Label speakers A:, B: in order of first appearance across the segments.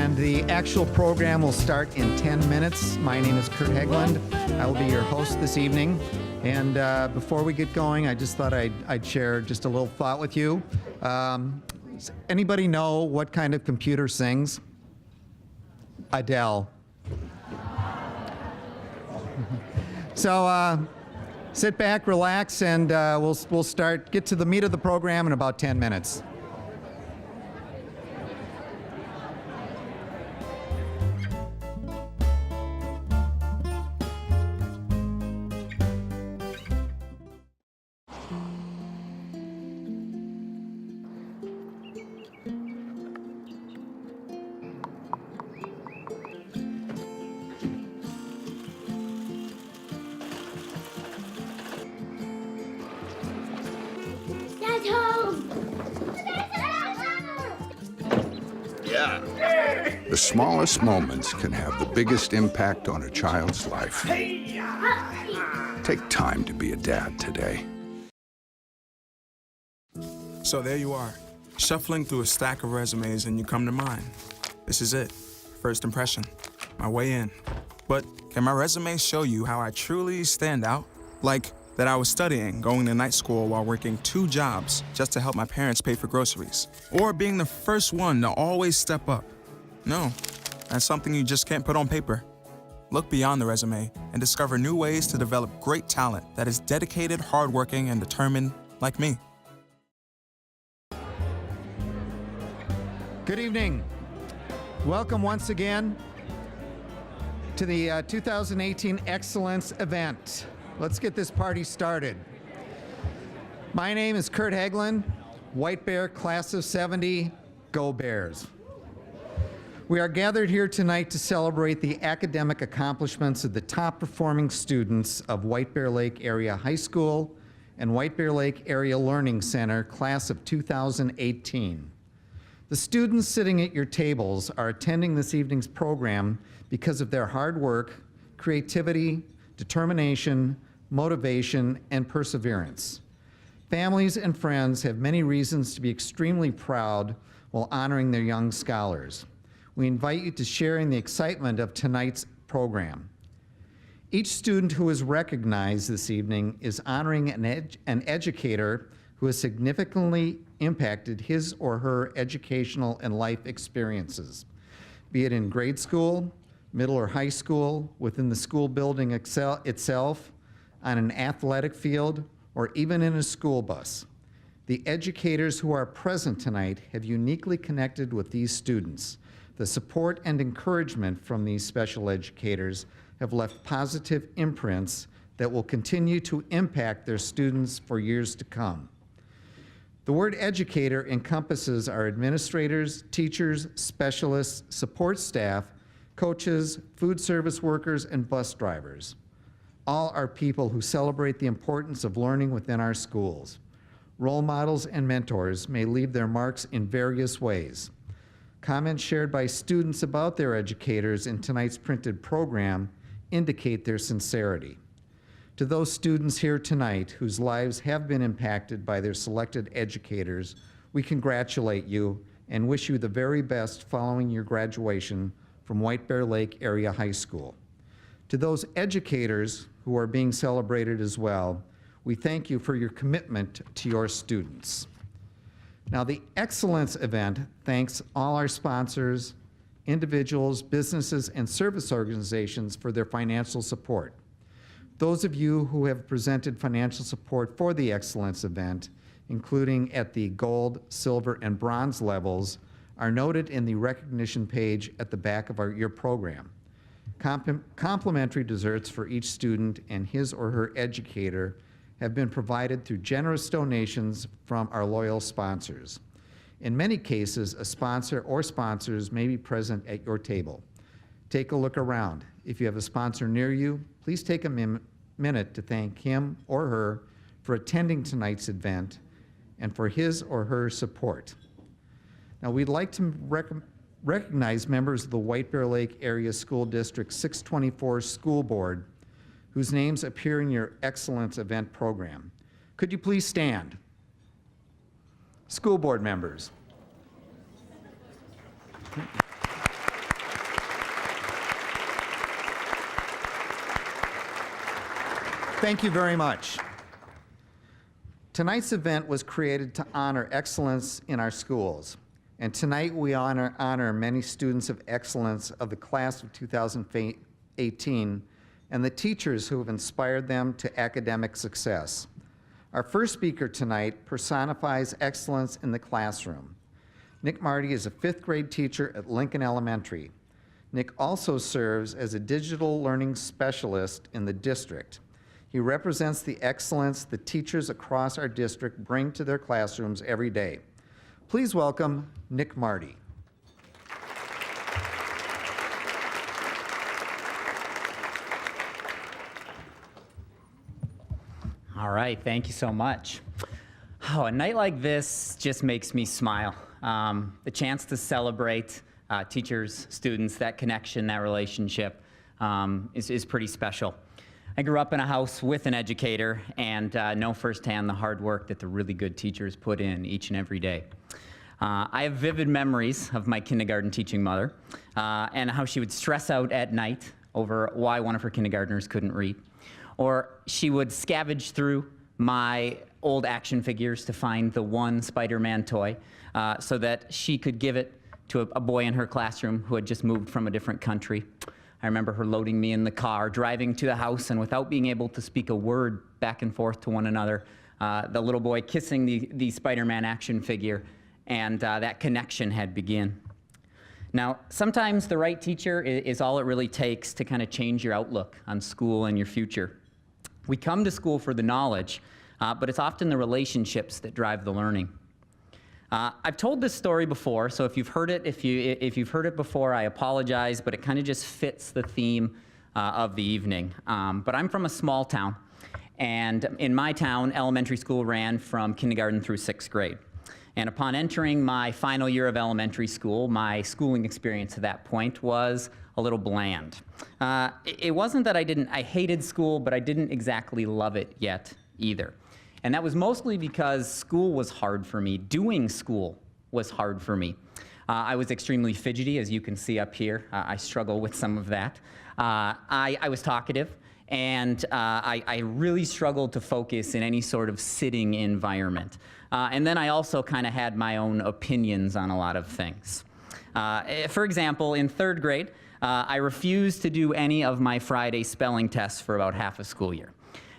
A: And the actual program will start in 10 minutes. My name is Kurt Hegland. I will be your host this evening. And before we get going, I just thought I'd share just a little thought with you. Does anybody know what kind of computer sings? Adele. So sit back, relax, and we'll get to the meat of the program in about 10 minutes.
B: The smallest moments can have the biggest impact on a child's life. Take time to be a dad today.
C: So there you are, shuffling through a stack of resumes and you come to mine. This is it, first impression, my way in. But can my resume show you how I truly stand out? Like that I was studying, going to night school while working 2 jobs just to help my parents pay for groceries. Or being the first one to always step up. No, that's something you just can't put on paper. Look beyond the resume and discover new ways to develop great talent that is dedicated, hardworking, and determined like me.
A: Good evening. Welcome once again to the 2018 Excellence Event. Let's get this party started. My name is Kurt Hegland, White Bear, class of 70, Go Bears. We are gathered here tonight to celebrate the academic accomplishments of the top performing students of White Bear Lake Area High School and White Bear Lake Area Learning Center, class of 2018. The students sitting at your tables are attending this evening's program because of their hard work, creativity, determination, motivation, and perseverance. Families and friends have many reasons to be extremely proud while honoring their young scholars. We invite you to share in the excitement of tonight's program. Each student who is recognized this evening is honoring an educator who has significantly impacted his or her educational and life experiences, be it in grade school, middle or high school, within the school building itself, on an athletic field, or even in a school bus. The educators who are present tonight have uniquely connected with these students. The support and encouragement from these special educators have left positive imprints that will continue to impact their students for years to come. The word educator encompasses our administrators, teachers, specialists, support staff, coaches, food service workers, and bus drivers. All are people who celebrate the importance of learning within our schools. Role models and mentors may leave their marks in various ways. Comments shared by students about their educators in tonight's printed program indicate their sincerity. To those students here tonight whose lives have been impacted by their selected educators, we congratulate you and wish you the very best following your graduation from White Bear Lake Area High School. To those educators who are being celebrated as well, we thank you for your commitment to your students. Now, the Excellence Event thanks all our sponsors, individuals, businesses, and service organizations for their financial support. Those of you who have presented financial support for the Excellence Event, including at the gold, silver, and bronze levels, are noted in the recognition page at the back of your program. Complimentary desserts for each student and his or her educator have been provided through generous donations from our loyal sponsors. In many cases, a sponsor or sponsors may be present at your table. Take a look around. If you have a sponsor near you, please take a minute to thank him or her for attending tonight's event and for his or her support. Now, we'd like to recognize members of the White Bear Lake Area School District 624 School Board whose names appear in your Excellence Event program. Could you please stand? School board members. Thank you very much. Tonight's event was created to honor excellence in our schools. And tonight we honor many students of excellence of the class of 2018 and the teachers who have inspired them to academic success. Our first speaker tonight personifies excellence in the classroom. Nick Marty is a 5th grade teacher at Lincoln Elementary. Nick also serves as a digital learning specialist in the district. He represents the excellence the teachers across our district bring to their classrooms every day. Please welcome Nick Marty.
D: All right, thank you so much. Oh, a night like this just makes me smile. The chance to celebrate teachers, students, that connection, that relationship is pretty special. I grew up in a house with an educator and know firsthand the hard work that the really good teachers put in each and every day. I have vivid memories of my kindergarten teaching mother and how she would stress out at night over why one of her kindergartners couldn't read. Or she would scavenge through my old action figures to find the one Spider-Man toy so that she could give it to a boy in her classroom who had just moved from a different country. I remember her loading me in the car, driving to the house, and without being able to speak a word back and forth to one another, the little boy kissing the Spider-Man action figure, and that connection had begun. Now, sometimes the right teacher is all it really takes to kind of change your outlook on school and your future. We come to school for the knowledge, but it's often the relationships that drive the learning. I've told this story before, so if you've heard it, if you've heard it before, I apologize, but it kind of just fits the theme of the evening. But I'm from a small town, and in my town, elementary school ran from kindergarten through 6th grade. And upon entering my final year of elementary school, my schooling experience at that point was a little bland. It wasn't that I hated school, but I didn't exactly love it yet either. And that was mostly because school was hard for me. Doing school was hard for me. I was extremely fidgety, as you can see up here. I struggle with some of that. I was talkative, and I really struggled to focus in any sort of sitting environment. And then I also kind of had my own opinions on a lot of things. For example, in 3rd grade, I refused to do any of my Friday spelling tests for about half a school year.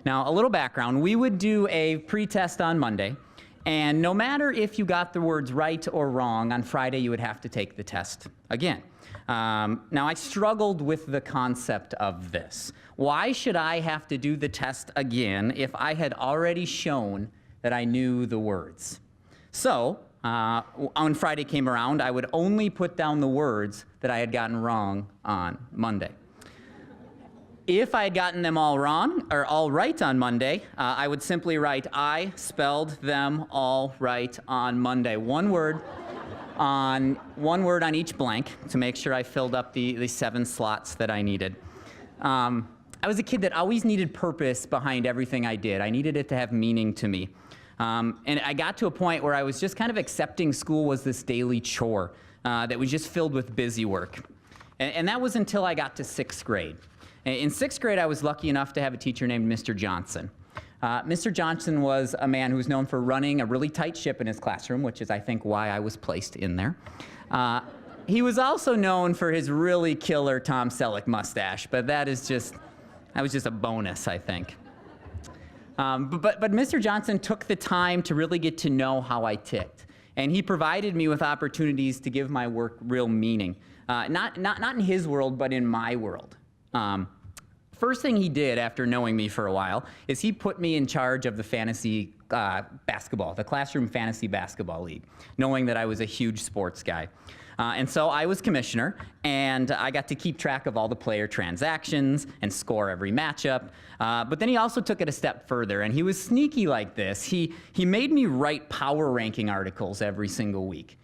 D: Now, a little background, we would do a pre-test on Monday, and no matter if you got the words right or wrong, on Friday you would have to take the test again. Now, I struggled with the concept of this. Why should I have to do the test again if I had already shown that I knew the words? So, when Friday came around, I would only put down the words that I had gotten wrong on Monday. If I had gotten them all wrong, or all right on Monday, I would simply write, I spelled them all right on Monday. One word on each blank to make sure I filled up the 7 slots that I needed. I was a kid that always needed purpose behind everything I did. I needed it to have meaning to me. And I got to a point where I was just kind of accepting school was this daily chore that was just filled with busy work. And that was until I got to 6th grade. In 6th grade, I was lucky enough to have a teacher named Mr. Johnson. Mr. Johnson was a man who was known for running a really tight ship in his classroom, which is, I think, why I was placed in there. He was also known for his really killer Tom Selleck mustache, but that was just a bonus, I think. But Mr. Johnson took the time to really get to know how I ticked, and he provided me with opportunities to give my work real meaning. Not in his world, but in my world. First thing he did after knowing me for a while is he put me in charge of the fantasy basketball, the classroom fantasy basketball league, knowing that I was a huge sports guy. And so I was commissioner, and I got to keep track of all the player transactions and score every matchup. But then he also took it a step further, and he was sneaky like this. He made me write power ranking articles every single week.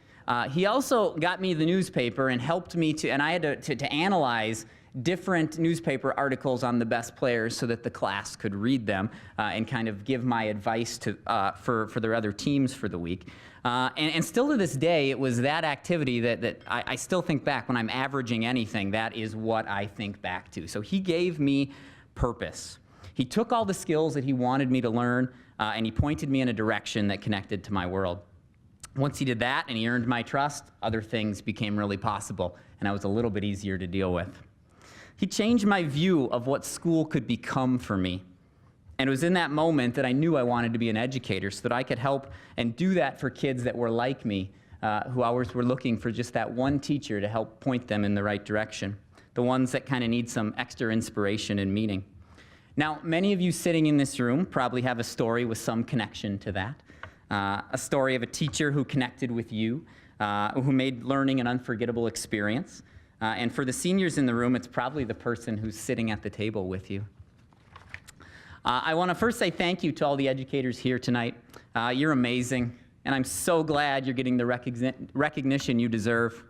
D: He also got me the newspaper and helped me and I had to analyze different newspaper articles on the best players so that the class could read them and kind of give my advice for their other teams for the week. And still to this day, it was that activity that I still think back when I'm averaging anything. That is what I think back to. So he gave me purpose. He took all the skills that he wanted me to learn, and he pointed me in a direction that connected to my world. Once he did that and he earned my trust, other things became really possible, and I was a little bit easier to deal with. He changed my view of what school could become for me. And it was in that moment that I knew I wanted to be an educator so that I could help and do that for kids that were like me, who always were looking for just that one teacher to help point them in the right direction, the ones that kind of need some extra inspiration and meaning. Now, many of you sitting in this room probably have a story with some connection to that. A story of a teacher who connected with you, who made learning an unforgettable experience. And for the seniors in the room, it's probably the person who's sitting at the table with you. I want to first say thank you to all the educators here tonight. You're amazing, and I'm so glad you're getting the recognition you deserve.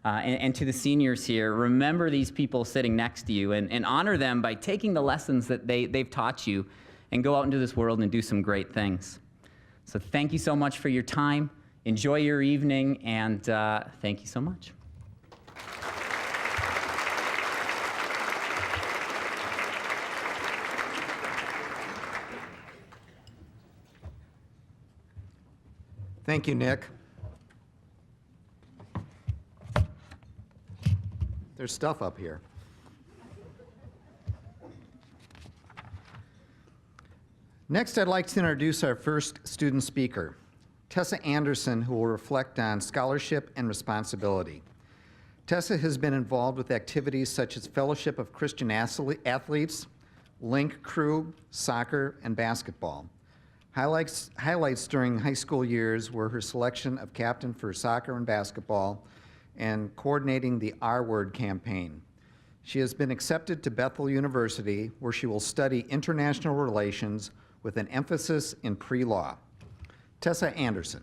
D: And to the seniors here, remember these people sitting next to you and honor them by taking the lessons that they've taught you and go out into this world and do some great things. So thank you so much for your time. Enjoy your evening, and thank you so much.
A: Thank you, Nick. There's stuff up here. Next, I'd like to introduce our first student speaker, Tessa Anderson, who will reflect on scholarship and responsibility. Tessa has been involved with activities such as Fellowship of Christian Athletes, Link Crew, soccer, and basketball. Highlights during high school years were her selection of captain for soccer and basketball and coordinating the R Word campaign. She has been accepted to Bethel University, where she will study international relations with an emphasis in pre-law. Tessa Anderson.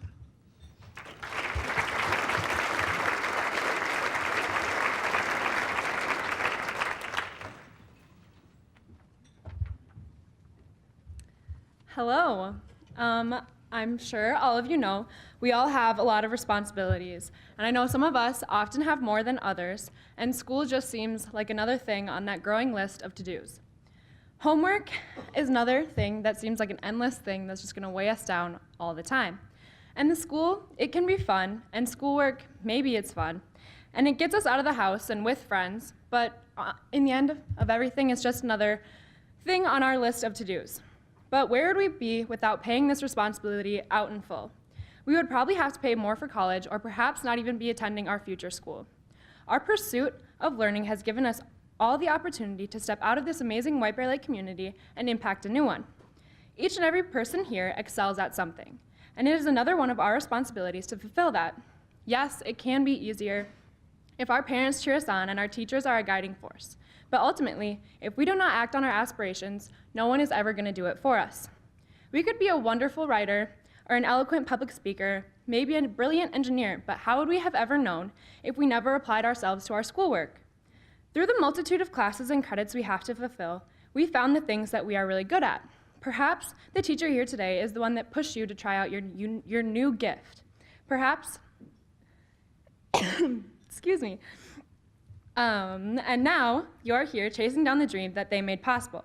E: Hello. I'm sure all of you know we all have a lot of responsibilities, and I know some of us often have more than others, and school just seems like another thing on that growing list of to-dos. Homework is another thing that seems like an endless thing that's just gonna weigh us down all the time. And the school, it can be fun, and schoolwork, maybe it's fun, and it gets us out of the house and with friends, but in the end of everything, it's just another thing on our list of to-dos. But where would we be without paying this responsibility out in full? We would probably have to pay more for college or perhaps not even be attending our future school. Our pursuit of learning has given us all the opportunity to step out of this amazing White Bear Lake community and impact a new one. Each and every person here excels at something, and it is another one of our responsibilities to fulfill that. Yes, it can be easier if our parents cheer us on and our teachers are a guiding force. But ultimately, if we do not act on our aspirations, no one is ever going to do it for us. We could be a wonderful writer or an eloquent public speaker, maybe a brilliant engineer, but how would we have ever known if we never applied ourselves to our schoolwork? Through the multitude of classes and credits we have to fulfill, we found the things that we are really good at. Perhaps the teacher here today is the one that pushed you to try out your new gift. Perhaps, excuse me, and now you're here chasing down the dream that they made possible.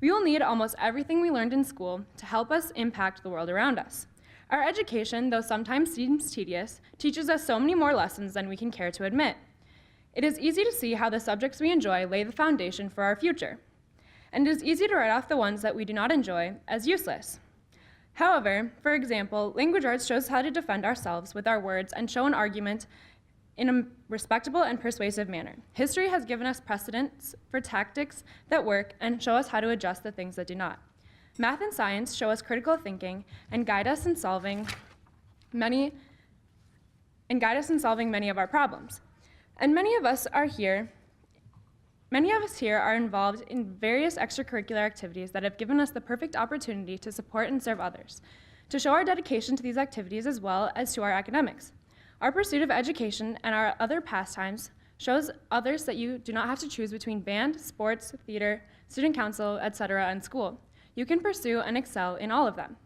E: We will need almost everything we learned in school to help us impact the world around us. Our education, though sometimes seems tedious, teaches us so many more lessons than we can care to admit. It is easy to see how the subjects we enjoy lay the foundation for our future. And it is easy to write off the ones that we do not enjoy as useless. However, for example, language arts shows how to defend ourselves with our words and show an argument in a respectable and persuasive manner. History has given us precedents for tactics that work and show us how to adjust the things that do not. Math and science show us critical thinking and guide us in solving many of our problems. And many of us here are involved in various extracurricular activities that have given us the perfect opportunity to support and serve others, to show our dedication to these activities as well as to our academics. Our pursuit of education and our other pastimes shows others that you do not have to choose between band, sports, theater, student council, etc., and school. You can pursue and excel in all of them.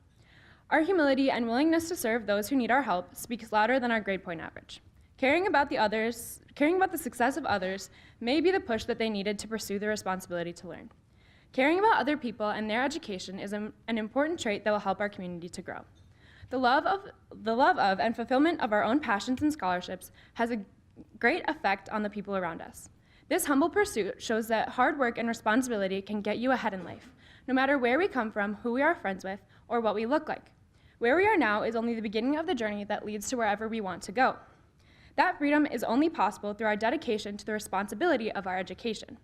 E: Our humility and willingness to serve those who need our help speaks louder than our grade point average. Caring about the success of others may be the push that they needed to pursue the responsibility to learn. Caring about other people and their education is an important trait that will help our community to grow. The love of and fulfillment of our own passions and scholarships has a great effect on the people around us. This humble pursuit shows that hard work and responsibility can get you ahead in life, no matter where we come from, who we are friends with, or what we look like. Where we are now is only the beginning of the journey that leads to wherever we want to go. That freedom is only possible through our dedication to the responsibility of our education.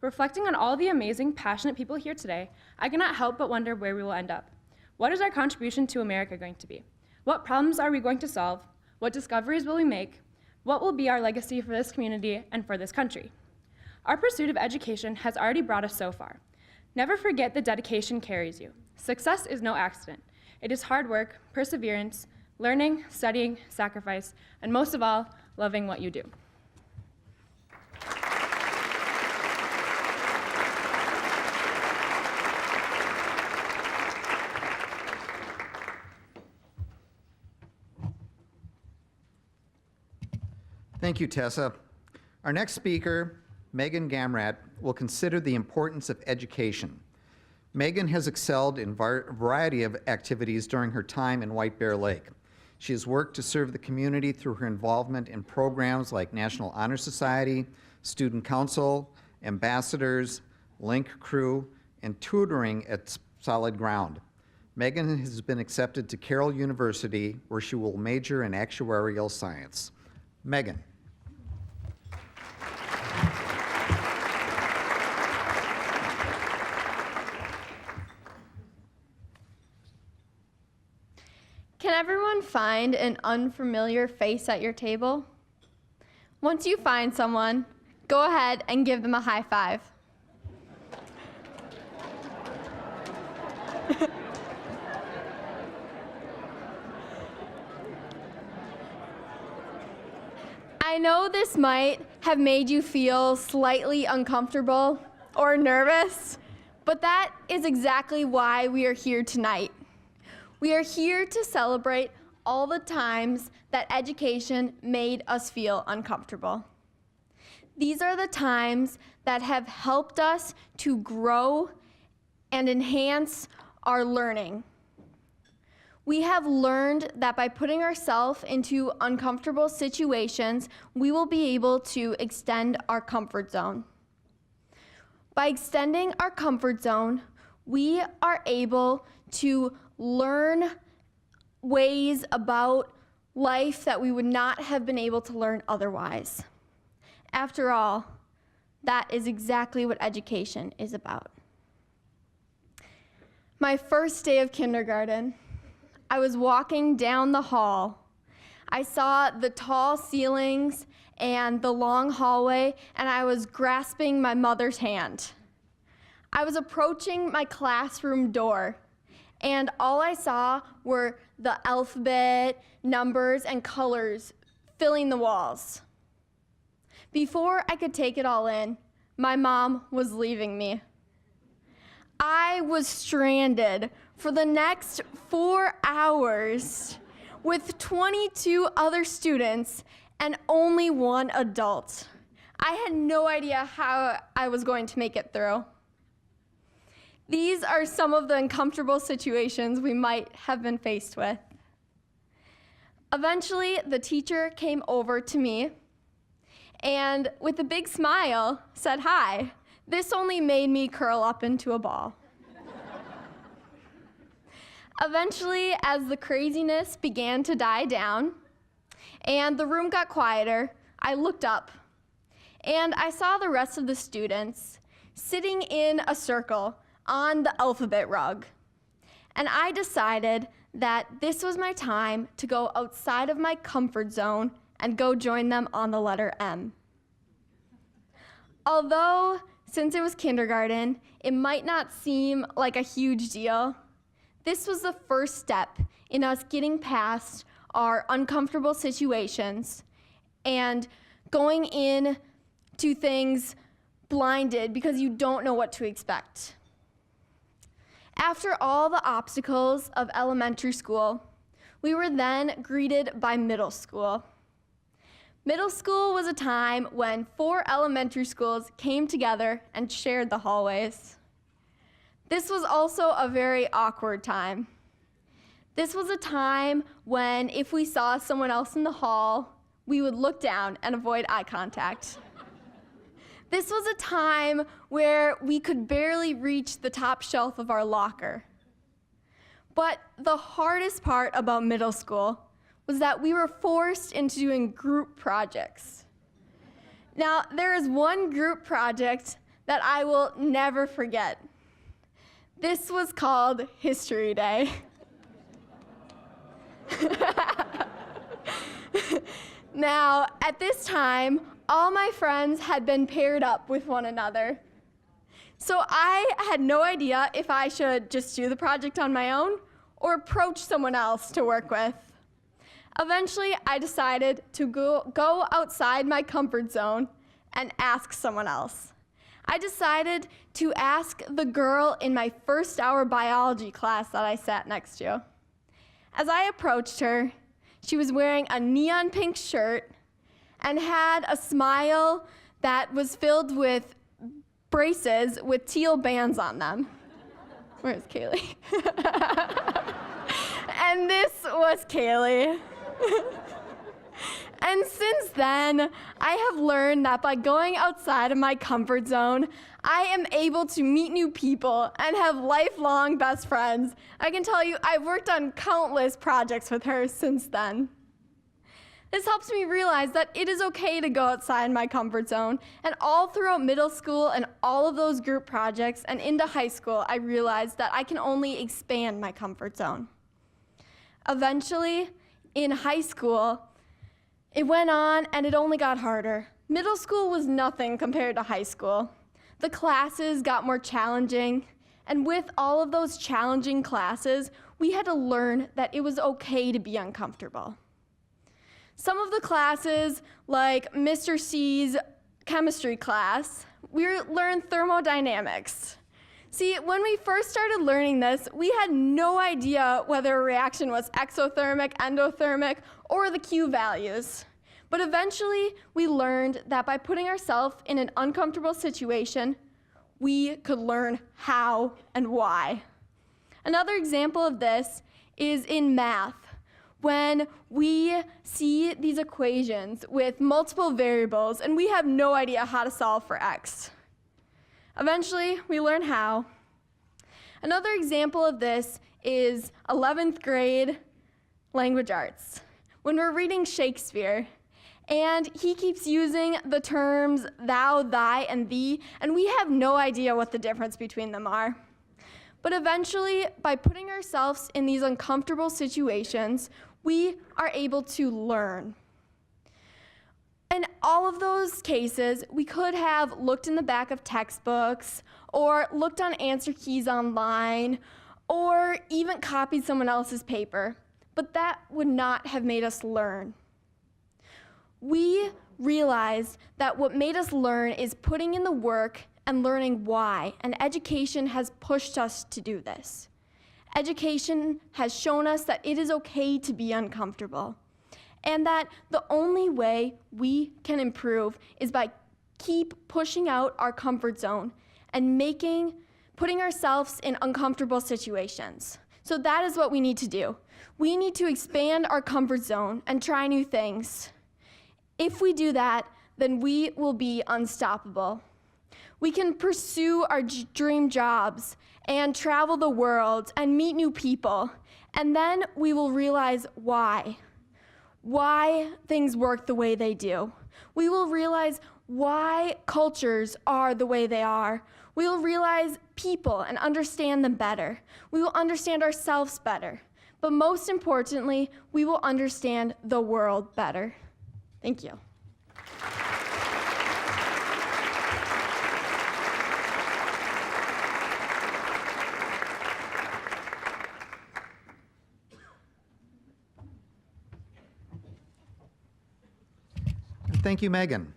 E: Reflecting on all the amazing, passionate people here today, I cannot help but wonder where we will end up. What is our contribution to America going to be? What problems are we going to solve? What discoveries will we make? What will be our legacy for this community and for this country? Our pursuit of education has already brought us so far. Never forget that dedication carries you. Success is no accident. It is hard work, perseverance, learning, studying, sacrifice, and most of all, loving what you do.
A: Thank you, Tessa. Our next speaker, Meghan Gamrad, will consider the importance of education. Meghan has excelled in a variety of activities during her time in White Bear Lake. She has worked to serve the community through her involvement in programs like National Honor Society, Student Council, Ambassadors, Link Crew, and tutoring at Solid Ground. Meghan has been accepted to Carroll University, where she will major in actuarial science. Meghan.
F: Can everyone find an unfamiliar face at your table? Once you find someone, go ahead and give them a high five. I know this might have made you feel slightly uncomfortable or nervous, but that is exactly why we are here tonight. We are here to celebrate all the times that education made us feel uncomfortable. These are the times that have helped us to grow and enhance our learning. We have learned that by putting ourselves into uncomfortable situations, we will be able to extend our comfort zone. By extending our comfort zone, we are able to learn ways about life that we would not have been able to learn otherwise. After all, that is exactly what education is about. My first day of kindergarten, I was walking down the hall. I saw the tall ceilings and the long hallway, and I was grasping my mother's hand. I was approaching my classroom door, and all I saw were the alphabet, numbers, and colors filling the walls. Before I could take it all in, my mom was leaving me. I was stranded for the next 4 hours with 22 other students and only one adult. I had no idea how I was going to make it through. These are some of the uncomfortable situations we might have been faced with. Eventually, the teacher came over to me and with a big smile said hi. This only made me curl up into a ball. Eventually, as the craziness began to die down and the room got quieter, I looked up and I saw the rest of the students sitting in a circle on the alphabet rug. And I decided that this was my time to go outside of my comfort zone and go join them on the letter M. Although, since it was kindergarten, it might not seem like a huge deal, this was the first step in us getting past our uncomfortable situations and going in to things blinded because you don't know what to expect. After all the obstacles of elementary school, we were then greeted by middle school. Middle school was a time when 4 elementary schools came together and shared the hallways. This was also a very awkward time. This was a time when if we saw someone else in the hall, we would look down and avoid eye contact. This was a time where we could barely reach the top shelf of our locker. But the hardest part about middle school was that we were forced into doing group projects. Now, there is one group project that I will never forget. This was called History Day. Now, at this time, all my friends had been paired up with one another. So I had no idea if I should just do the project on my own or approach someone else to work with. Eventually, I decided to go outside my comfort zone and ask someone else. I decided to ask the girl in my first hour biology class that I sat next to. As I approached her, she was wearing a neon pink shirt and had a smile that was filled with braces with teal bands on them. Where's Kaylee? And this was Kaylee. And since then, I have learned that by going outside of my comfort zone, I am able to meet new people and have lifelong best friends. I can tell you, I've worked on countless projects with her since then. This helps me realize that it is okay to go outside my comfort zone, and all throughout middle school and all of those group projects and into high school, I realized that I can only expand my comfort zone. Eventually, in high school, it went on and it only got harder. Middle school was nothing compared to high school. The classes got more challenging, and with all of those challenging classes, we had to learn that it was okay to be uncomfortable. Some of the classes, like Mr. C's chemistry class, we learned thermodynamics. See, when we first started learning this, we had no idea whether a reaction was exothermic, endothermic, or the Q values. But eventually, we learned that by putting ourselves in an uncomfortable situation, we could learn how and why. Another example of this is in math, when we see these equations with multiple variables and we have no idea how to solve for x. Eventually, we learn how. Another example of this is 11th grade language arts, when we're reading Shakespeare, and he keeps using the terms thou, thy, and thee, and we have no idea what the difference between them are. But eventually, by putting ourselves in these uncomfortable situations, we are able to learn. In all of those cases, we could have looked in the back of textbooks, or looked on answer keys online, or even copied someone else's paper, but that would not have made us learn. We realized that what made us learn is putting in the work and learning why, and education has pushed us to do this. Education has shown us that it is okay to be uncomfortable, and that the only way we can improve is by keep pushing out our comfort zone and putting ourselves in uncomfortable situations. So that is what we need to do. We need to expand our comfort zone and try new things. If we do that, then we will be unstoppable. We can pursue our dream jobs and travel the world and meet new people, and then we will realize why things work the way they do. We will realize why cultures are the way they are. We will realize people and understand them better. We will understand ourselves better. But most importantly, we will understand the world better. Thank you.
A: Thank you, Meghan.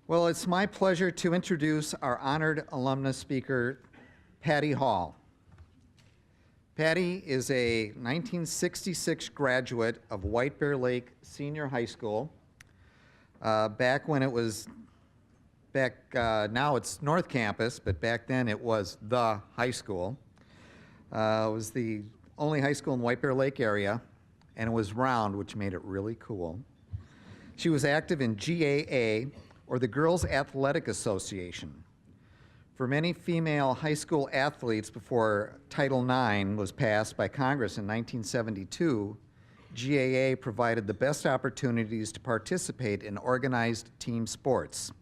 A: Well, it's my pleasure to introduce our honored alumnus speaker, Patty Hall. Patty is a 1966 graduate of White Bear Lake Senior High School, back when it was Now it's North Campus, but back then it was the high school. It was the only high school in White Bear Lake area, and it was round, which made it really cool. She was active in GAA, or the Girls Athletic Association. For many female high school athletes before Title IX was passed by Congress in 1972, GAA provided the best opportunities to participate in organized team sports.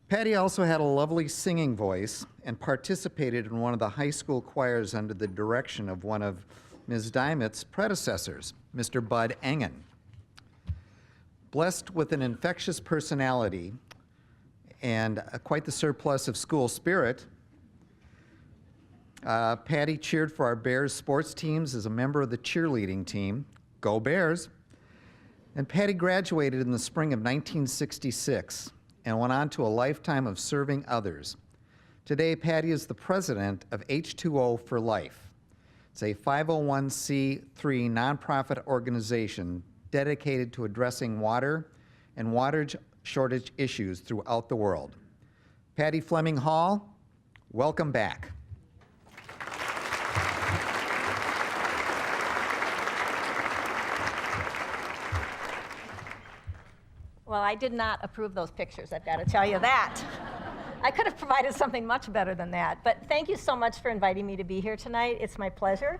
A: Patty also had a lovely singing voice and participated in one of the high school choirs under the direction of one of Ms. Dimet's predecessors, Mr. Bud Engen. Blessed with an infectious personality and quite the surplus of school spirit, Patty cheered for our Bears sports teams as a member of the cheerleading team. Go Bears! And Patty graduated in the spring of 1966 and went on to a lifetime of serving others. Today, Patty is the president of H2O for Life. It's a 501c3 nonprofit organization dedicated to addressing water and water shortage issues throughout the world. Patty Fleming Hall, welcome back.
G: Well, I did not approve those pictures, I've got to tell you that. I could have provided something much better than that. But thank you so much for inviting me to be here tonight. It's my pleasure.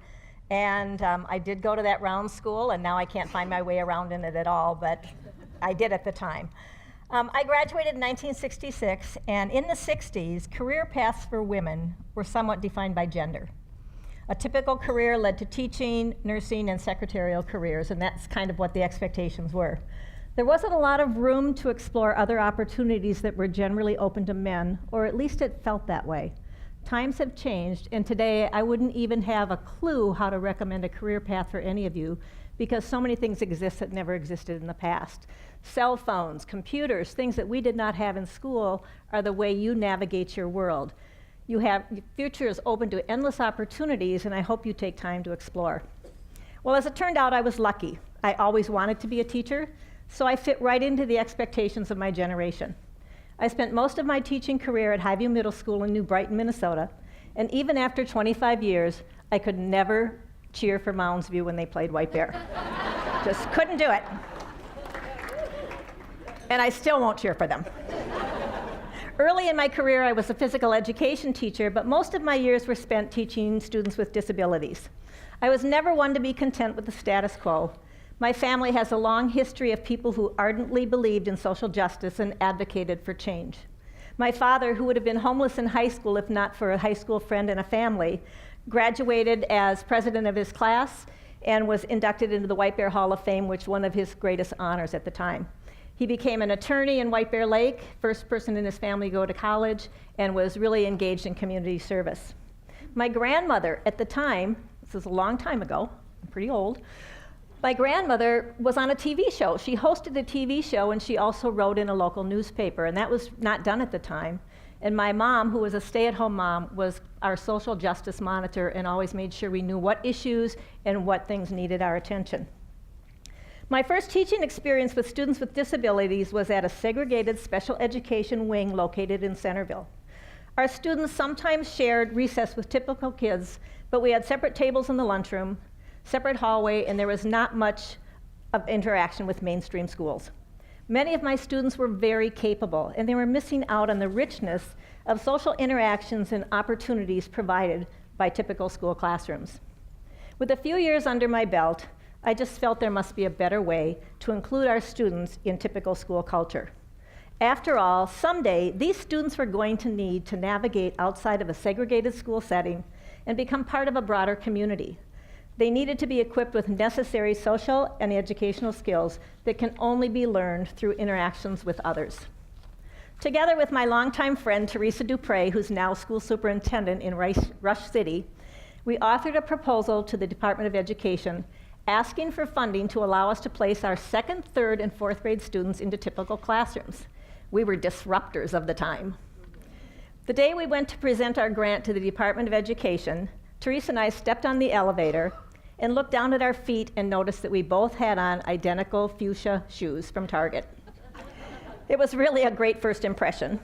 G: And I did go to that round school, and now I can't find my way around in it at all, but I did at the time. I graduated in 1966, and in the 60s, career paths for women were somewhat defined by gender. A typical career led to teaching, nursing, and secretarial careers, and that's kind of what the expectations were. There wasn't a lot of room to explore other opportunities that were generally open to men, or at least it felt that way. Times have changed, and today I wouldn't even have a clue how to recommend a career path for any of you because so many things exist that never existed in the past. Cell phones, computers, things that we did not have in school are the way you navigate your world. Your future is open to endless opportunities, and I hope you take time to explore. Well, as it turned out, I was lucky. I always wanted to be a teacher, so I fit right into the expectations of my generation. I spent most of my teaching career at Highview Middle School in New Brighton, Minnesota, and even after 25 years, I could never cheer for Mounds View when they played White Bear. Just couldn't do it. And I still won't cheer for them. Early in my career, I was a physical education teacher, but most of my years were spent teaching students with disabilities. I was never one to be content with the status quo. My family has a long history of people who ardently believed in social justice and advocated for change. My father, who would have been homeless in high school if not for a high school friend and a family, graduated as president of his class and was inducted into the White Bear Hall of Fame, which was one of his greatest honors at the time. He became an attorney in White Bear Lake, first person in his family to go to college, and was really engaged in community service. My grandmother at the time, this is a long time ago, I'm pretty old, my grandmother was on a TV show. She hosted a TV show, and she also wrote in a local newspaper, and that was not done at the time. And my mom, who was a stay-at-home mom, was our social justice monitor and always made sure we knew what issues and what things needed our attention. My first teaching experience with students with disabilities was at a segregated special education wing located in Centerville. Our students sometimes shared recess with typical kids, but we had separate tables in the lunchroom, separate hallway, and there was not much of interaction with mainstream schools. Many of my students were very capable, and they were missing out on the richness of social interactions and opportunities provided by typical school classrooms. With a few years under my belt, I just felt there must be a better way to include our students in typical school culture. After all, someday, these students were going to need to navigate outside of a segregated school setting and become part of a broader community. They needed to be equipped with necessary social and educational skills that can only be learned through interactions with others. Together with my longtime friend, Teresa Dupre, who's now school superintendent in Rush City, we authored a proposal to the Department of Education asking for funding to allow us to place our second, third, and fourth grade students into typical classrooms. We were disruptors of the time. The day we went to present our grant to the Department of Education, Teresa and I stepped on the elevator and looked down at our feet and noticed that we both had on identical fuchsia shoes from Target. It was really a great first impression.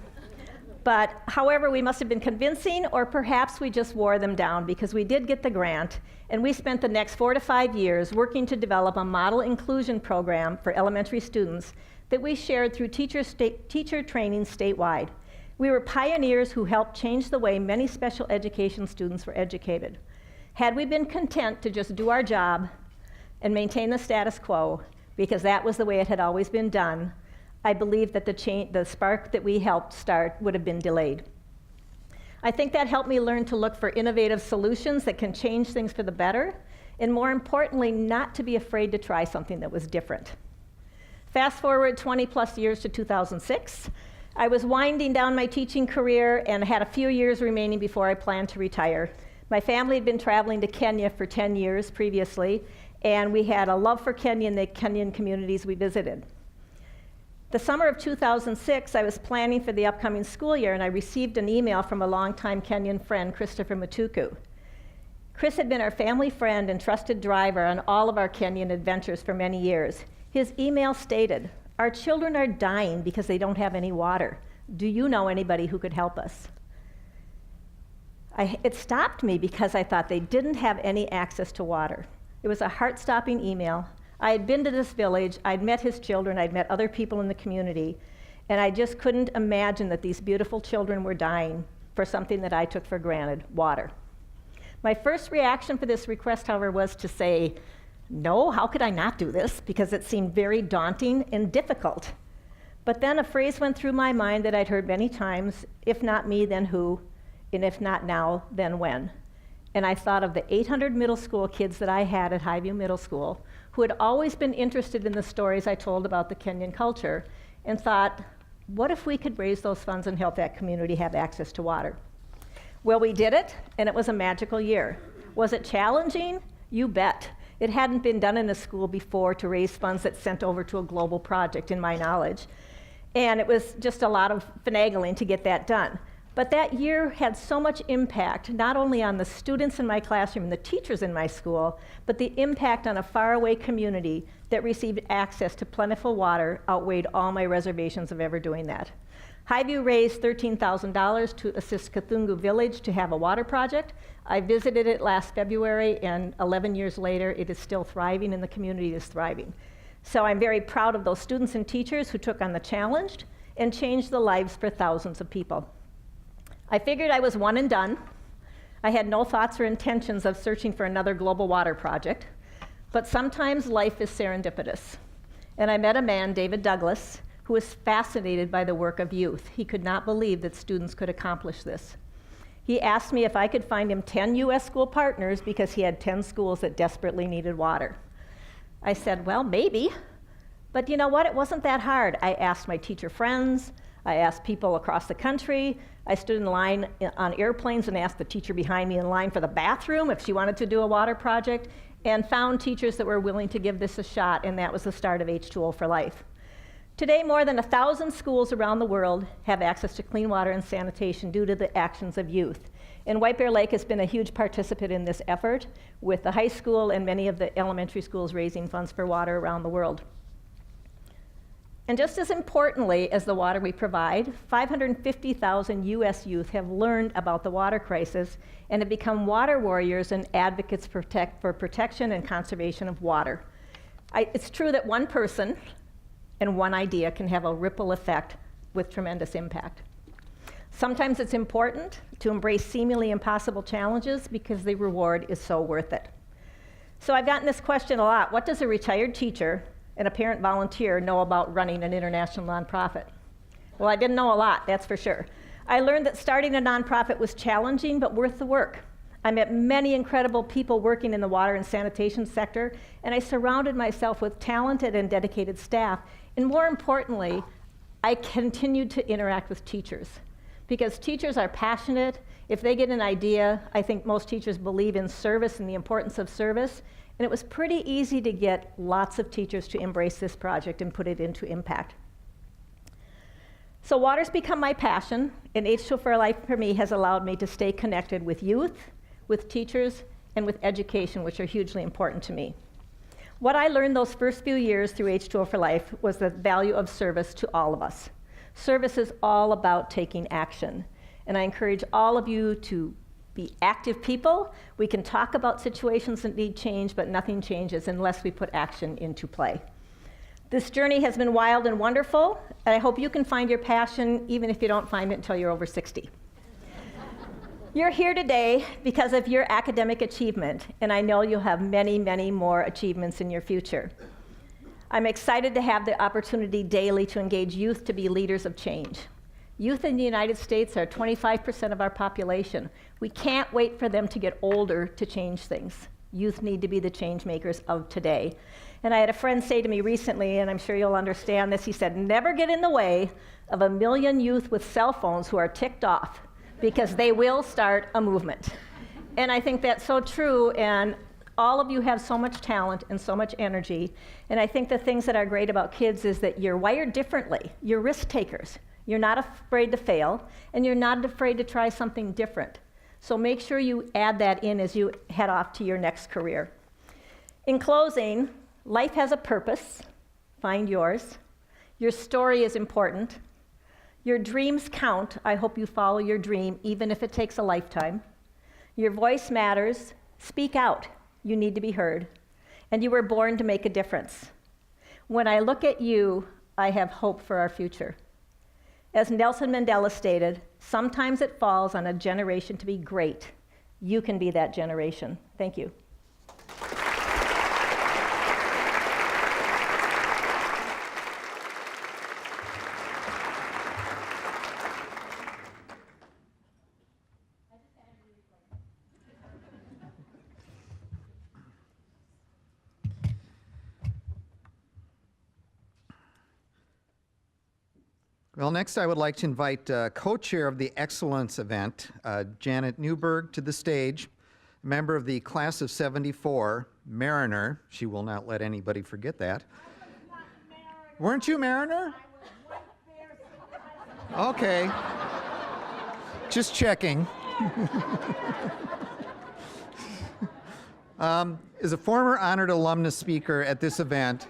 G: But however, we must have been convincing, or perhaps we just wore them down, because we did get the grant, and we spent the next 4 to 5 years working to develop a model inclusion program for elementary students that we shared through teacher training statewide. We were pioneers who helped change the way many special education students were educated. Had we been content to just do our job and maintain the status quo, because that was the way it had always been done, I believe that the spark that we helped start would have been delayed. I think that helped me learn to look for innovative solutions that can change things for the better, and more importantly, not to be afraid to try something that was different. Fast forward 20 plus years to 2006. I was winding down my teaching career and had a few years remaining before I planned to retire. My family had been traveling to Kenya for 10 years previously, and we had a love for Kenya and the Kenyan communities we visited. The summer of 2006, I was planning for the upcoming school year, and I received an email from a longtime Kenyan friend, Christopher Matuku. Chris had been our family friend and trusted driver on all of our Kenyan adventures for many years. His email stated, "Our children are dying because they don't have any water. Do you know anybody who could help us?" It stopped me because I thought they didn't have any access to water. It was a heart-stopping email. I had been to this village, I'd met his children, I'd met other people in the community, and I just couldn't imagine that these beautiful children were dying for something that I took for granted, water. My first reaction for this request, however, was to say, no, how could I not do this? Because it seemed very daunting and difficult. But then a phrase went through my mind that I'd heard many times, if not me, then who? And if not now, then when? And I thought of the 800 middle school kids that I had at Highview Middle School, who had always been interested in the stories I told about the Kenyan culture, and thought, what if we could raise those funds and help that community have access to water? Well, we did it, and it was a magical year. Was it challenging? You bet. It hadn't been done in a school before to raise funds that's sent over to a global project, in my knowledge. And it was just a lot of finagling to get that done. But that year had so much impact, not only on the students in my classroom and the teachers in my school, but the impact on a faraway community that received access to plentiful water outweighed all my reservations of ever doing that. Highview raised $13,000 to assist Kathungu Village to have a water project. I visited it last February, and 11 years later, it is still thriving and the community is thriving. So I'm very proud of those students and teachers who took on the challenge and changed the lives for thousands of people. I figured I was one and done. I had no thoughts or intentions of searching for another global water project, but sometimes life is serendipitous. And I met a man, David Douglas, who was fascinated by the work of youth. He could not believe that students could accomplish this. He asked me if I could find him 10 US school partners because he had 10 schools that desperately needed water. I said, well, maybe, but you know what? It wasn't that hard. I asked my teacher friends, I asked people across the country. I stood in line on airplanes and asked the teacher behind me in line for the bathroom if she wanted to do a water project, and found teachers that were willing to give this a shot, and that was the start of H2O for Life. Today, more than 1,000 schools around the world have access to clean water and sanitation due to the actions of youth. And White Bear Lake has been a huge participant in this effort, with the high school and many of the elementary schools raising funds for water around the world. And just as importantly as the water we provide, 550,000 US youth have learned about the water crisis and have become water warriors and advocates for protection and conservation of water. It's true that one person and one idea can have a ripple effect with tremendous impact. Sometimes it's important to embrace seemingly impossible challenges because the reward is so worth it. So I've gotten this question a lot. What does a retired teacher and a parent volunteer know about running an international nonprofit? Well, I didn't know a lot, that's for sure. I learned that starting a nonprofit was challenging but worth the work. I met many incredible people working in the water and sanitation sector, and I surrounded myself with talented and dedicated staff. And more importantly, I continued to interact with teachers, because teachers are passionate. If they get an idea, I think most teachers believe in service and the importance of service. And it was pretty easy to get lots of teachers to embrace this project and put it into impact. So water's become my passion, and H2O for Life for me has allowed me to stay connected with youth, with teachers, and with education, which are hugely important to me. What I learned those first few years through H2O for Life was the value of service to all of us. Service is all about taking action. And I encourage all of you to be active people. We can talk about situations that need change, but nothing changes unless we put action into play. This journey has been wild and wonderful, and I hope you can find your passion even if you don't find it until you're over 60. You're here today because of your academic achievement, and I know you'll have many, many more achievements in your future. I'm excited to have the opportunity daily to engage youth to be leaders of change. Youth in the United States are 25% of our population. We can't wait for them to get older to change things. Youth need to be the change makers of today. And I had a friend say to me recently, and I'm sure you'll understand this, he said, never get in the way of 1 million youth with cell phones who are ticked off, because they will start a movement. And I think that's so true, and all of you have so much talent and so much energy. And I think the things that are great about kids is that you're wired differently. You're risk takers. You're not afraid to fail, and you're not afraid to try something different. So make sure you add that in as you head off to your next career. In closing, life has a purpose. Find yours. Your story is important. Your dreams count. I hope you follow your dream, even if it takes a lifetime. Your voice matters. Speak out. You need to be heard. And you were born to make a difference. When I look at you, I have hope for our future. As Nelson Mandela stated, sometimes it falls on a generation to be great. You can be that generation. Thank you.
A: Well, next I would like to invite co-chair of the Excellence Event, Janet Newberg, to the stage, member of the class of '74, Mariner. She will not let anybody forget that. Weren't you Mariner? Okay. Just checking. As a former honored alumnus speaker at this event,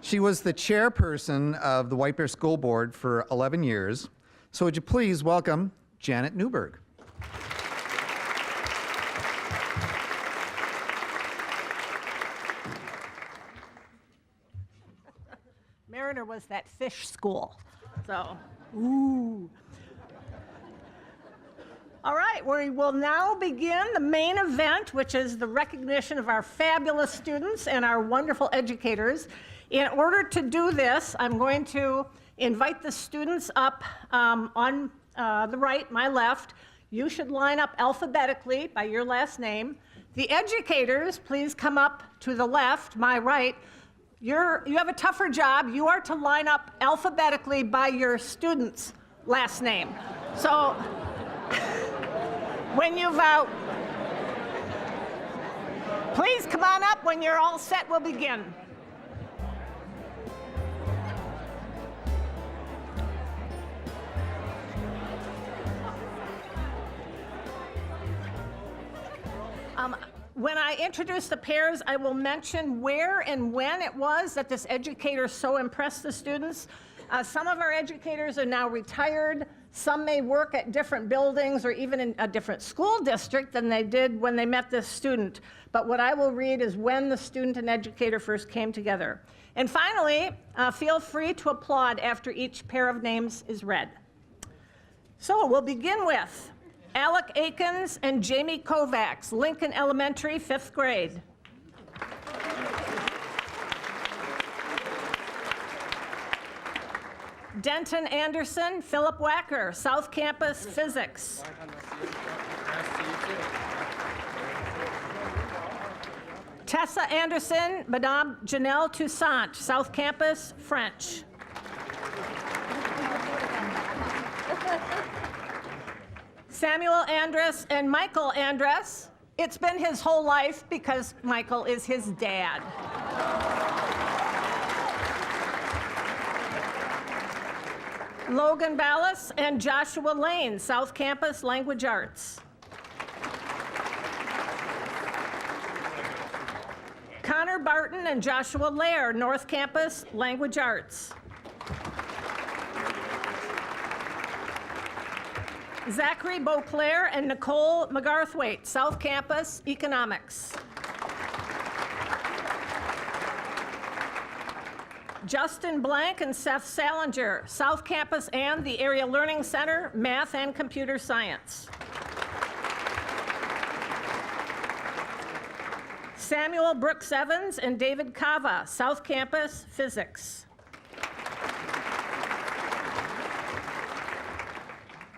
A: she was the chairperson of the White Bear School Board for 11 years. So would you please welcome Janet Newberg.
H: Mariner was that fish school. So, ooh. All right, we will now begin the main event, which is the recognition of our fabulous students and our wonderful educators. In order to do this, I'm going to invite the students up on the right, my left. You should line up alphabetically by your last name. The educators, please come up to the left, my right. You have a tougher job. You are to line up alphabetically by your student's last name. So when you vote, please come on up. When you're all set, we'll begin. When I introduce the pairs, I will mention where and when it was that this educator so impressed the students. Some of our educators are now retired. Some may work at different buildings or even in a different school district than they did when they met this student. But what I will read is when the student and educator first came together. And finally, feel free to applaud after each pair of names is read. So we'll begin with Alec Akins and Jamie Kovacs, Lincoln Elementary, 5th grade. Denton Anderson, Philip Wacker, South Campus, Physics. Tessa Anderson, Madame Janelle Toussaint, South Campus, French. Samuel Andress and Michael Andress. It's been his whole life because Michael is his dad. Logan Ballis and Joshua Lane, South Campus, Language Arts. Connor Barton and Joshua Lair, North Campus, Language Arts. Zachary, Beauclaire, and Nicole McGarthwaite, South Campus, Economics. Justin Blank and Seth Salenger, South Campus and the Area Learning Center, Math and Computer Science. Samuel Brooks Evans and David Cava, South Campus, Physics.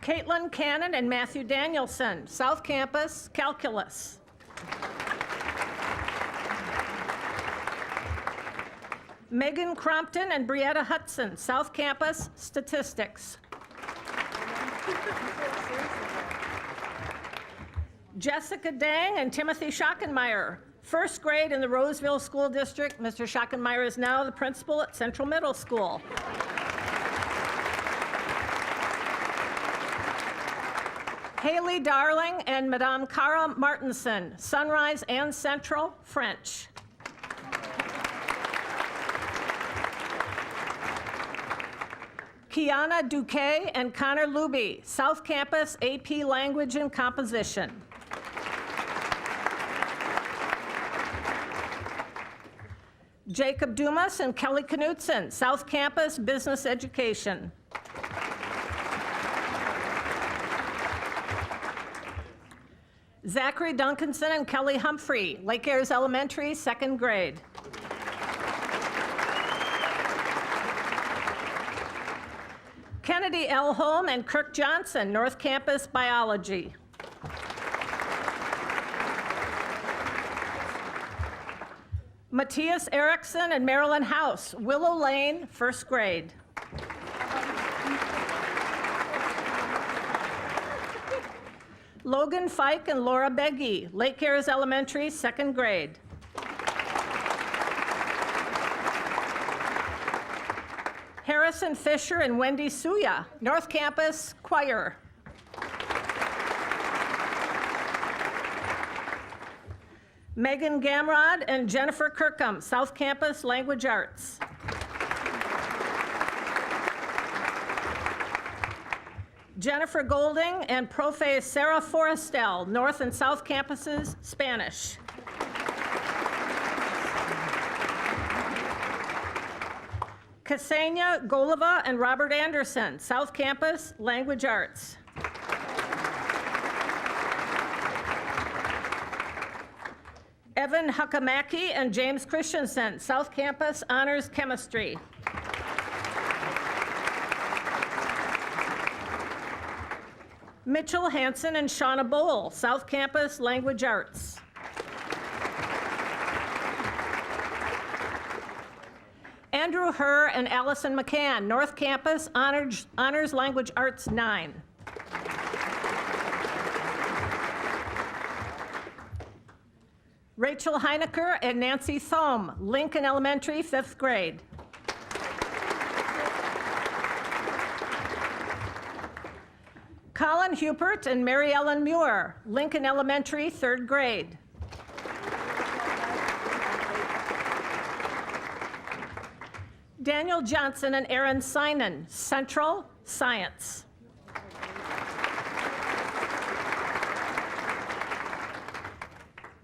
H: Katelyn Cannon and Matthew Danielson, South Campus, Calculus. Meghan Crompton and Brietta Hutson, South Campus, Statistics. Jessica Dang and Timothy Schockenmeyer, first grade in the Roseville School District. Mr. Schockenmeyer is now the principal at Central Middle School. Haley Darling and Madame Cara Martinson, Sunrise and Central, French. Kiana Duque and Connor Luby, South Campus, AP Language and Composition. Jacob Dumas and Kelly Knutson, South Campus, Business Education. Zachary Duncanson and Kelly Humphrey, Lake Ayres Elementary, second grade. Kennedy Elholm and Kirk Johnson, North Campus, Biology. Matthias Erickson and Marilyn House, Willow Lane, first grade. Logan Fike and Laura Bege, Lake Ayres Elementary, second grade. Harrison Fisher and Wendy Suya, North Campus, choir. Meghan Gamrad and Jennifer Kirkham, South Campus, Language Arts. Jennifer Golding and Profe Sarah Forestel, North and South Campuses, Spanish. Ksenia Golova and Robert Anderson, South Campus, Language Arts. Evan Huckamaki and James Christensen, South Campus, Honors Chemistry. Mitchell Hansen and Shauna Bowl, South Campus, Language Arts. Andrew Herr and Allison McCann, North Campus, Honors Language Arts 9. Rachel Heinecker and Nancy Thome, Lincoln Elementary, 5th grade. Colin Hupert and Mary Ellen Muir, Lincoln Elementary, 3rd grade. Daniel Johnson and Aaron Sinan, Central, Science.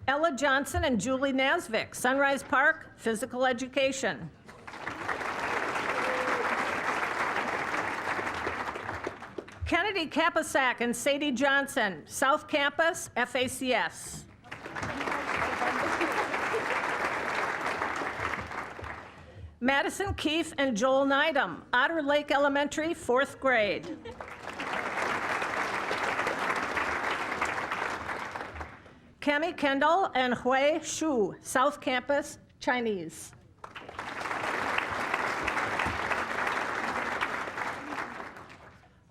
H: Ella Johnson and Julie Nasvik, Sunrise Park, Physical Education. Kennedy Kapisak and Sadie Johnson, South Campus, FACS. Madison Keefe and Joel Nydam, Otter Lake Elementary, 4th grade. Cami Kendall and Hui Shu, South Campus, Chinese.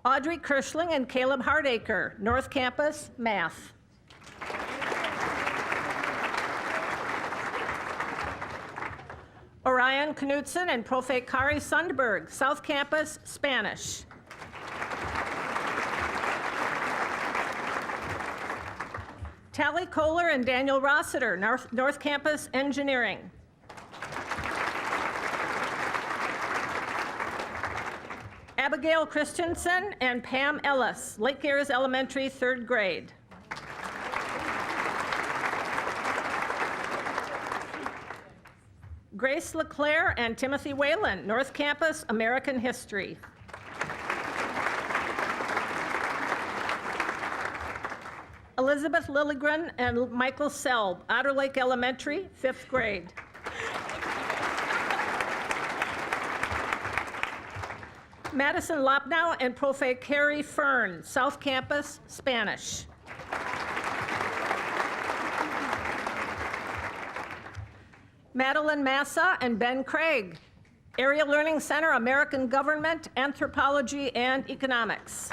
H: Audrey Kirschling and Caleb Hardacre, North Campus, Math. Orion Knutson and Profe Kari Sundberg, South Campus, Spanish. Tally Kohler and Daniel Rossiter, North Campus, Engineering. Abigail Christensen and Pam Ellis, Lake Ayres Elementary, 3rd grade. Grace LeClaire and Timothy Whalen, North Campus, American History. Elizabeth Lilligren and Michael Selb, Otter Lake Elementary, 5th grade. Madison Lopnow and Profe Carrie Fern, South Campus, Spanish. Madeline Massa and Ben Craig, Area Learning Center, American Government, Anthropology, and Economics.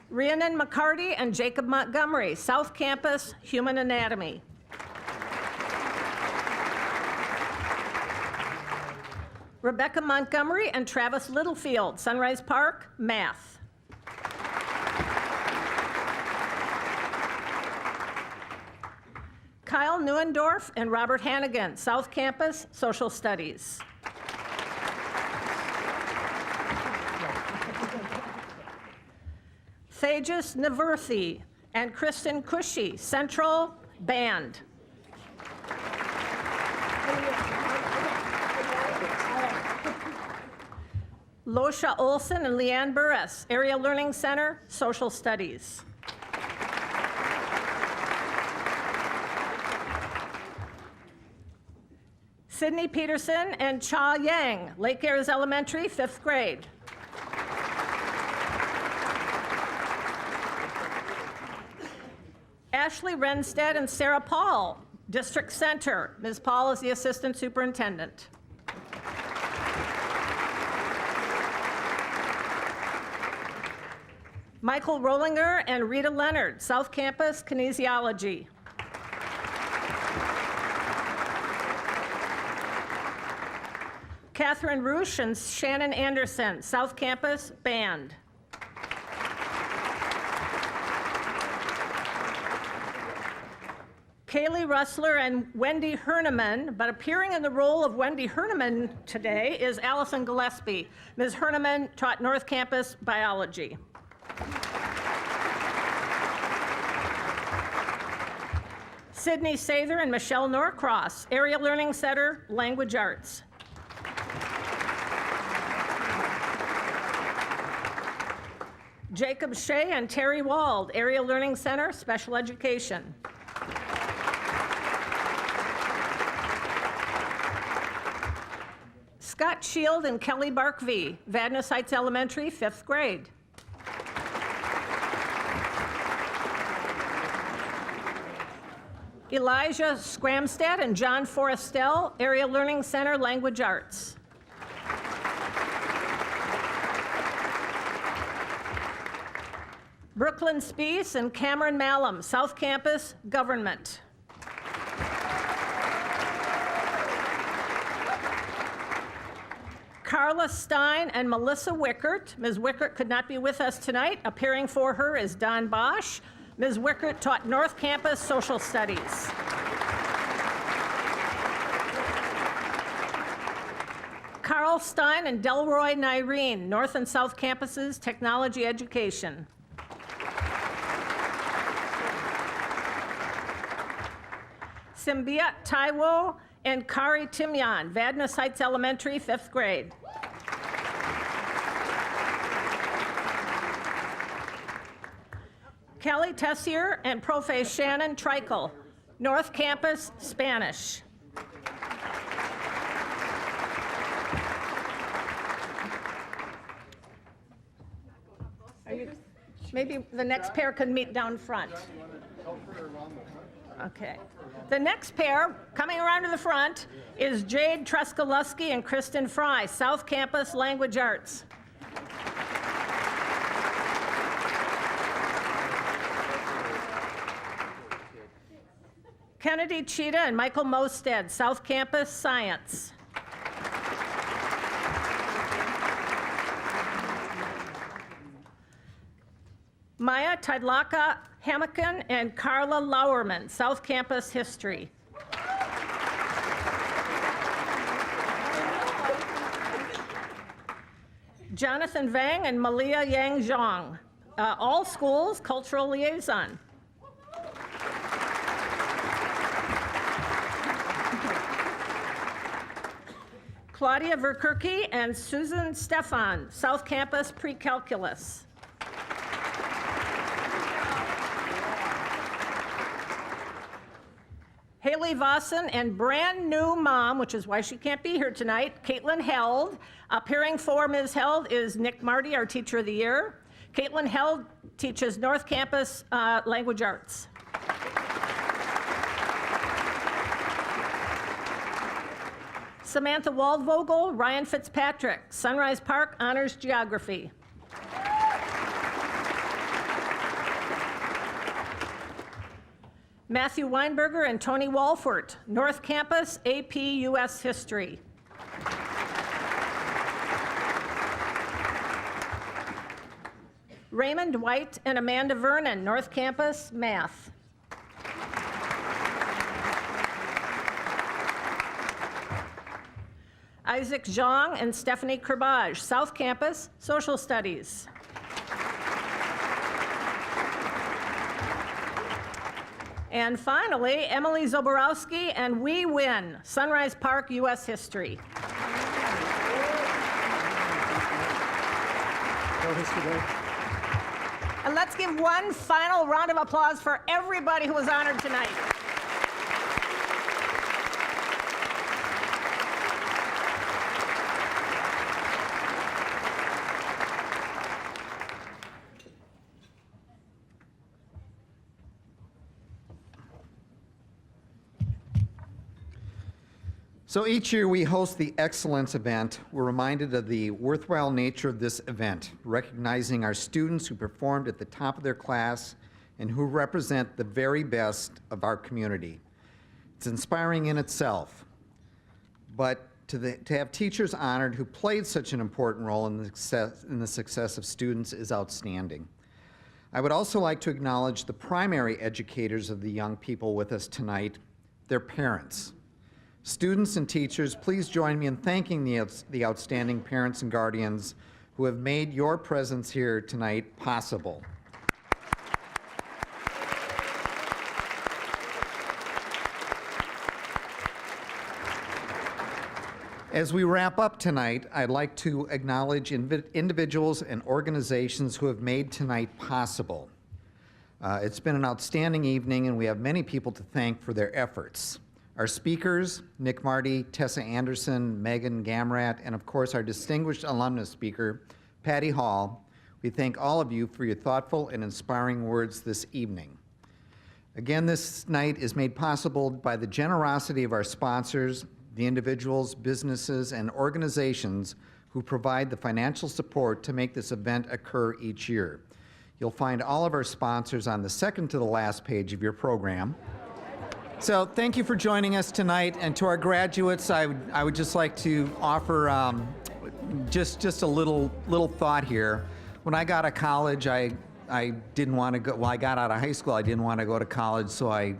H: Rhiannon McCarty and Jacob Montgomery, South Campus, Human Anatomy. Rebecca Montgomery and Travis Littlefield, Sunrise Park, Math. Kyle Neuendorf and Robert Hannigan, South Campus, Social Studies. Thajas Naverthi and Kristen Cushy, Central, Band. Losha Olson and Leanne Burris, Area Learning Center, Social Studies. Sydney Peterson and Cha Yang, Lake Ayres Elementary, 5th grade. Ashley Renstead and Sarah Paul, District Center. Ms. Paul is the Assistant Superintendent. Michael Rollinger and Rita Leonard, South Campus, Kinesiology. Catherine Roosh and Shannon Anderson, South Campus, Band. Kaylee Russler and Wendy Herneman, but appearing in the role of Wendy Herneman today is Allison Gillespie. Ms. Herneman taught North Campus Biology. Sydney Sather and Michelle Norcross, Area Learning Center, Language Arts. Jacob Shea and Terry Wald, Area Learning Center, Special Education. Scott Shield and Kelly Barkvey, Vadnais Heights Elementary, 5th grade. Elijah Scramstad and John Forrestel, Area Learning Center, Language Arts. Brooklyn Spees and Cameron Malum, South Campus, Government. Carla Stein and Melissa Wickert. Ms. Wickert could not be with us tonight. Appearing for her is Don Bosch. Ms. Wickert taught North Campus Social Studies. Carl Stein and Delroy Nyreen, North and South Campuses, Technology Education. Simbiat Taiwo and Kari Timyan, Vadnais Heights Elementary, 5th grade. Kelly Tessier and Profe Shannon Trikel, North Campus, Spanish. Maybe the next pair can meet down front. Okay. The next pair, coming around to the front, is Jade Truskaluski and Kristen Fry, South Campus Language Arts. Kennedy Cheetah and Michael Mosted, South Campus Science. Maya Tidlaka Hamakan and Carla Lauerman, South Campus History. Jonathan Vang and Malia Yang Zhang. All schools, cultural liaison. Claudia Verkirky and Susan Stefan, South Campus Pre-Calculus. Haley Vossen and brand new mom, which is why she can't be here tonight, Katelyn Held. Appearing for Ms. Held is Nick Marty, our Teacher of the Year. Katelyn Held teaches North Campus Language Arts. Samantha Waldvogel, Ryan Fitzpatrick, Sunrise Park Honors Geography. Matthew Weinberger and Tony Walfort, North Campus AP US History. Raymond White and Amanda Vernon, North Campus Math. Isaac Zhang and Stephanie Kerbage, South Campus Social Studies. And finally, Emily Zoborowski and We Win, Sunrise Park US History. And let's give one final round of applause for everybody who was honored tonight.
A: So each year we host the Excellence Event. We're reminded of the worthwhile nature of this event, recognizing our students who performed at the top of their class and who represent the very best of our community. It's inspiring in itself, but to have teachers honored who played such an important role in the success of students is outstanding. I would also like to acknowledge the primary educators of the young people with us tonight, their parents. Students and teachers, please join me in thanking the outstanding parents and guardians who have made your presence here tonight possible. As we wrap up tonight, I'd like to acknowledge individuals and organizations who have made tonight possible. It's been an outstanding evening, and we have many people to thank for their efforts. Our speakers, Nick Marty, Tessa Anderson, Meghan, Gamradt, and of course our distinguished alumnus speaker, Patty Hall. We thank all of you for your thoughtful and inspiring words this evening. Again, this night is made possible by the generosity of our sponsors, the individuals, businesses, and organizations who provide the financial support to make this event occur each year. You'll find all of our sponsors on the second to the last page of your program. So thank you for joining us tonight, and to our graduates, I would just like to offer just a little thought here. When I got out of college, I didn't want to go. Well, I got out of high school, I didn't want to go to college, so I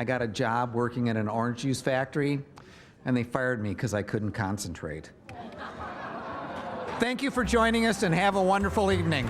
A: got a job working at an orange juice factory, and they fired me because I couldn't concentrate. Thank you for joining us, and have a wonderful evening.